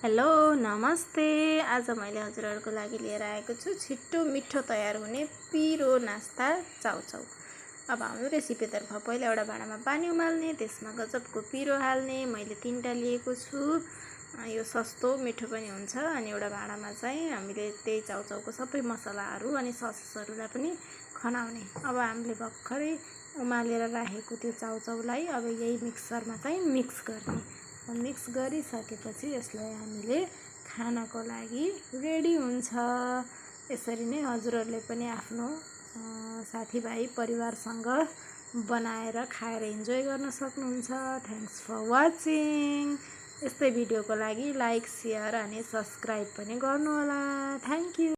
Hello नमस्ते। आज मैले हजुरहरूको लागि लिएर आएको छु छिट्टो मिठो तयार हुने पिरो नास्ता चाउचाउ। अब हाम्रो रेसिपीतर्फ पहिला एउटा भाँडामा पानी उमाल्ने, त्यसमा गजबको पिरो हाल्ने। मैले 3टा लिएको छु। यो सस्तो मिठो पनि हुन्छ। अनि एउटा भाँडामा चाहिँ हामीले त्यही चाउचाउको सबै मसलाहरू अनि ससहरूलाई पनि खनाउने। अब हामीले भर्खरै उमालेर राखेको त्यो चाउचाउलाई अब यही मिक्सरमा चाहिँ मिक्स गर्ने। मिक्स गरिसकेपछि यसलाई हामीले खानको लागि रेडी हुन्छ। यसरी नै हजुरहरूले पनि आफ्नो साथीभाइ परिवारसँग बनाएर खाएर इन्जोय गर्न सक्नुहुन्छ। Thanks for watching. यस्तै भिडियोको लागि लाइक, सेयर अनि सब्सक्राइब पनि गर्नुहोला। Thank you.